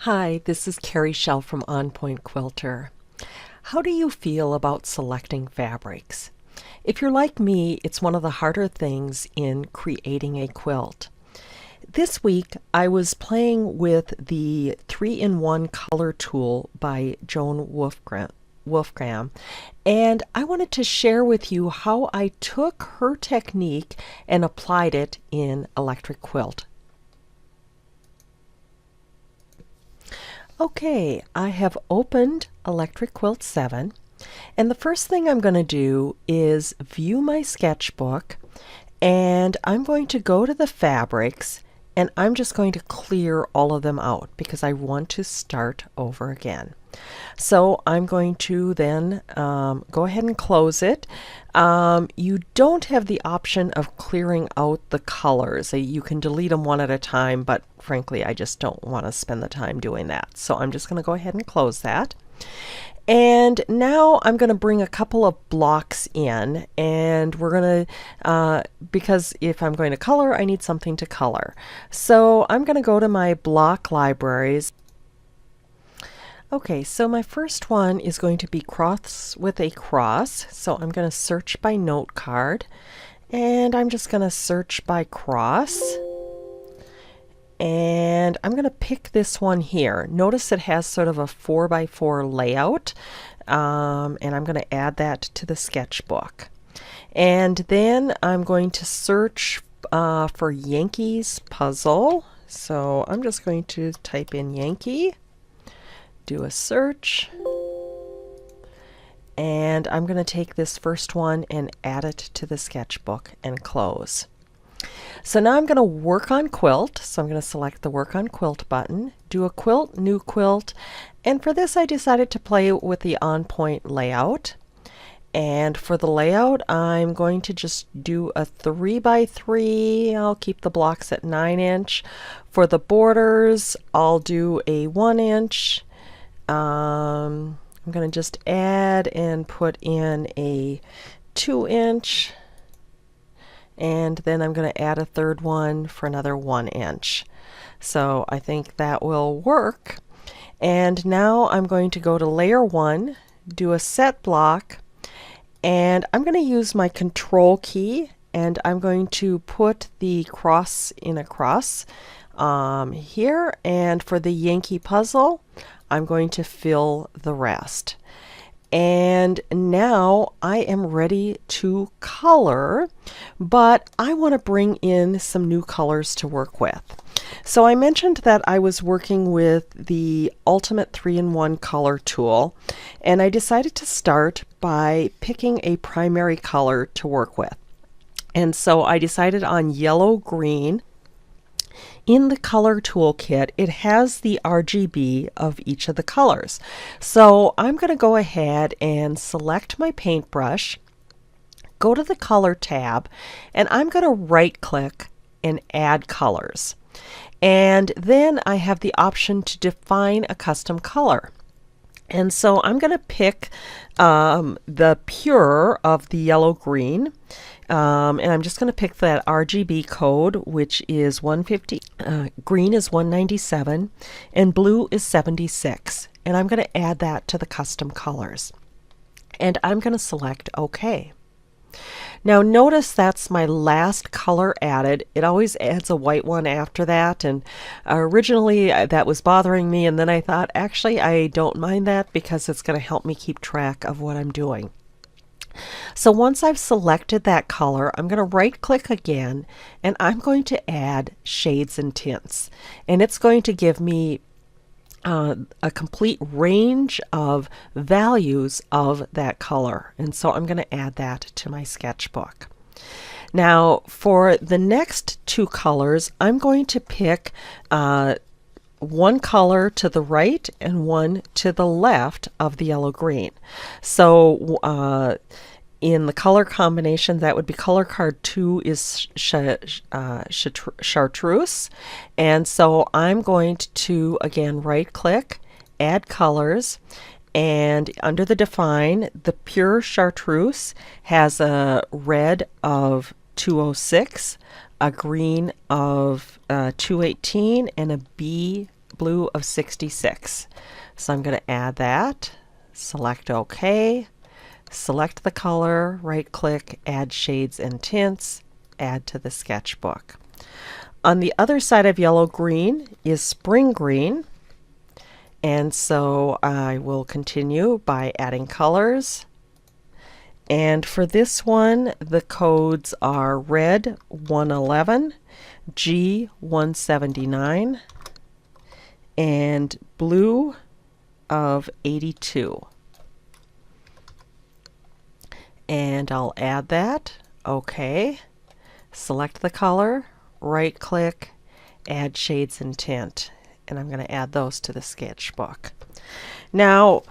Hi, this is Carrie Shell from On Point Quilter. How do you feel about selecting fabrics? If you're like me, it's one of the harder things in creating a quilt. This week I was playing with the 3-in-1 color tool by Joan Wolfgram, and I wanted to share with you how I took her technique and applied it in Electric Quilt. Okay, I have opened Electric Quilt 7, and the first thing I'm going to do is view my sketchbook, and I'm going to go to the fabrics, and I'm just going to clear all of them out because I want to start over again. So I'm going to then go ahead and close it. You don't have the option of clearing out the colors. You can delete them one at a time, but frankly I just don't want to spend the time doing that. So I'm just going to go ahead and close that. And now I'm going to bring a couple of blocks in, and we're going to, because if I'm going to color, I need something to color. So I'm going to go to my block libraries. Okay, so my first one is going to be cross with a cross. So I'm going to search by note card, and I'm just going to search by cross. And I'm going to pick this one here. Notice it has sort of a 4x4 layout, and I'm going to add that to the sketchbook. And then I'm going to search for Yankees puzzle. So I'm just going to type in Yankee, do a search, and I'm going to take this first one and add it to the sketchbook and close. So now I'm going to work on quilt. So I'm going to select the work on quilt button, do a quilt, new quilt, and for this I decided to play with the on point layout. And for the layout I'm going to just do a 3x3. I'll keep the blocks at 9-inch. For the borders I'll do a 1-inch. I'm going to just add and put in a 2-inch. And then I'm going to add a third one for another 1-inch. So I think that will work. And now I'm going to go to layer 1, do a set block, and I'm going to use my control key, and I'm going to put the cross in a cross here, and for the Yankee puzzle I'm going to fill the rest. And now I am ready to color, but I want to bring in some new colors to work with. So I mentioned that I was working with the Ultimate 3-in-1 color tool, and I decided to start by picking a primary color to work with. And so I decided on yellow green. In the color toolkit, it has the RGB of each of the colors. So I'm going to go ahead and select my paintbrush, go to the color tab, and I'm going to right click and add colors. And then I have the option to define a custom color. And so I'm going to pick the pure of the yellow green. And I'm just going to pick that RGB code, which is 150, green is 197, and blue is 76. And I'm going to add that to the custom colors. And I'm going to select OK. Now notice that's my last color added. It always adds a white one after that, and originally that was bothering me, and then I thought actually I don't mind that because it's going to help me keep track of what I'm doing. So once I've selected that color, I'm going to right click again, and I'm going to add shades and tints, and it's going to give me a complete range of values of that color, and so I'm going to add that to my sketchbook. Now for the next two colors, I'm going to pick one color to the right and one to the left of the yellow green. So in the color combination, that would be color card 2 is chartreuse, and so I'm going to again right click, add colors, and under the define, the pure chartreuse has a red of 206, a green of 218, and a B blue of 66. So I'm going to add that, select OK, select the color, right click, add shades and tints, add to the sketchbook. On the other side of yellow green is spring green, and so I will continue by adding colors. And for this one, the codes are red 111, G 179, and blue of 82. And I'll add that. OK. Select the color, right click, add shades and tint. And I'm going to add those to the sketchbook. Now,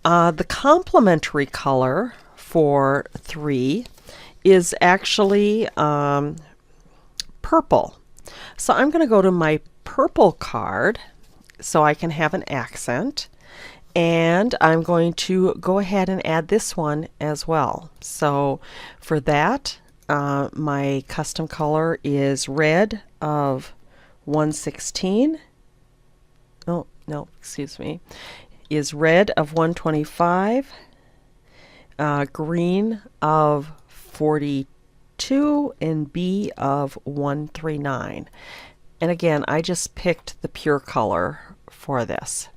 the complementary color for 3 is actually purple. So I'm going to go to my purple card so I can have an accent, and I'm going to go ahead and add this one as well. So for that, my custom color is red of 116. Oh, no, excuse me. Is red of 125, green of 42, and B of 139. And again, I just picked the pure color for this.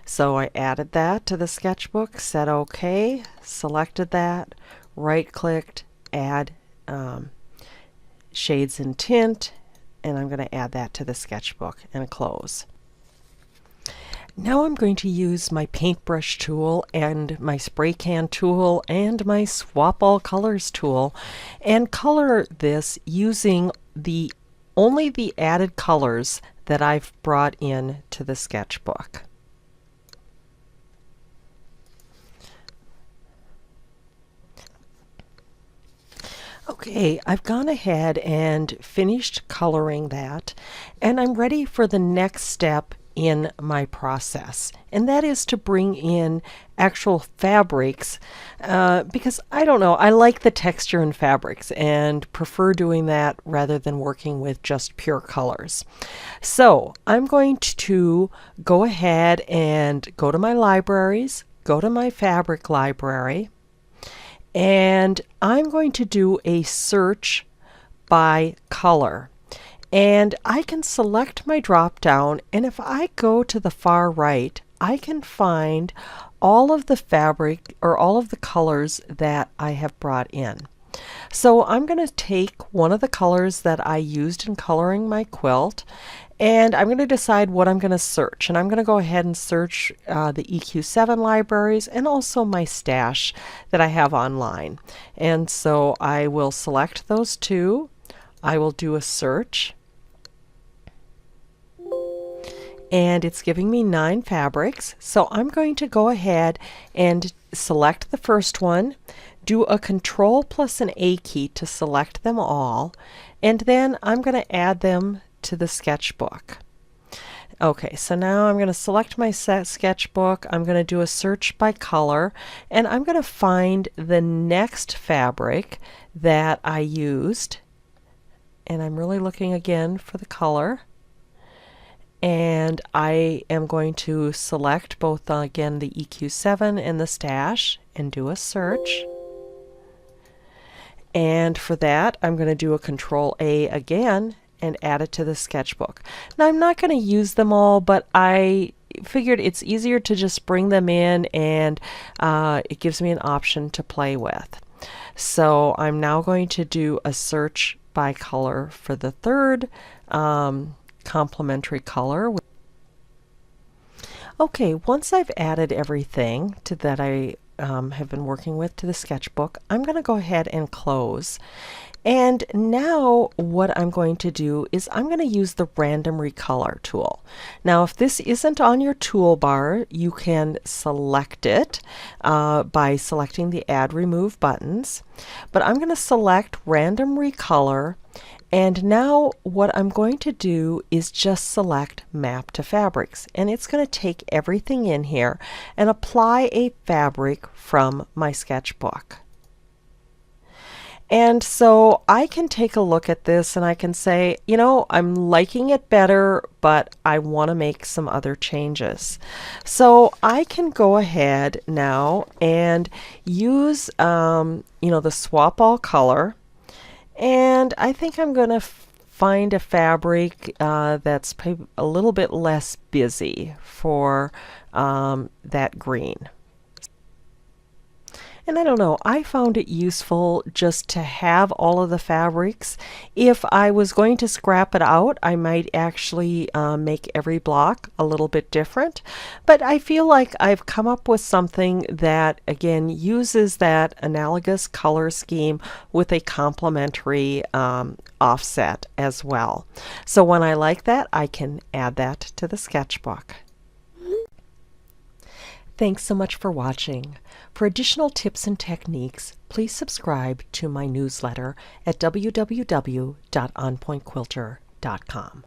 So I added that to the sketchbook, said OK, selected that, right clicked, add shades and tint, and I'm going to add that to the sketchbook and close. Now I'm going to use my paintbrush tool and my spray can tool and my swap all colors tool and color this using only the added colors that I've brought in to the sketchbook. Okay, I've gone ahead and finished coloring that, and I'm ready for the next step in my process, and that is to bring in actual fabrics because I don't know, I like the texture in fabrics and prefer doing that rather than working with just pure colors. So I'm going to go ahead and go to my libraries, go to my fabric library, and I'm going to do a search by color. And I can select my drop down, and if I go to the far right, I can find all of the fabric or all of the colors that I have brought in. So I'm going to take one of the colors that I used in coloring my quilt, and I'm going to decide what I'm going to search. And I'm going to go ahead and search the EQ7 libraries and also my stash that I have online. And so I will select those two. I will do a search. And it's giving me 9 fabrics. So I'm going to go ahead and select the first one, do a Control plus an A key to select them all, and then I'm going to add them to the sketchbook. Okay, so now I'm going to select my sketchbook, I'm going to do a search by color, and I'm going to find the next fabric that I used, and I'm really looking again for the color. And I am going to select both, again, the EQ7 and the stash and do a search. And for that, I'm going to do a Control A again and add it to the sketchbook. Now, I'm not going to use them all, but I figured it's easier to just bring them in, and it gives me an option to play with. So I'm now going to do a search by color for the third complementary color. Okay, once I've added everything that I have been working with to the sketchbook, I'm going to go ahead and close. And now what I'm going to do is I'm going to use the random recolor tool. Now if this isn't on your toolbar, you can select it by selecting the Add Remove buttons. But I'm going to select Random Recolor, and now what I'm going to do is just select Map to Fabrics, and it's going to take everything in here and apply a fabric from my sketchbook. And so I can take a look at this and I can say, you know, I'm liking it better, but I want to make some other changes. So I can go ahead now and use, you know, the swap all color. And I think I'm going to find a fabric that's a little bit less busy for that green. And I don't know, I found it useful just to have all of the fabrics. If I was going to scrap it out, I might actually make every block a little bit different. But I feel like I've come up with something that, again, uses that analogous color scheme with a complementary offset as well. So when I like that, I can add that to the sketchbook. Thanks so much for watching. For additional tips and techniques, please subscribe to my newsletter at www.onpointquilter.com.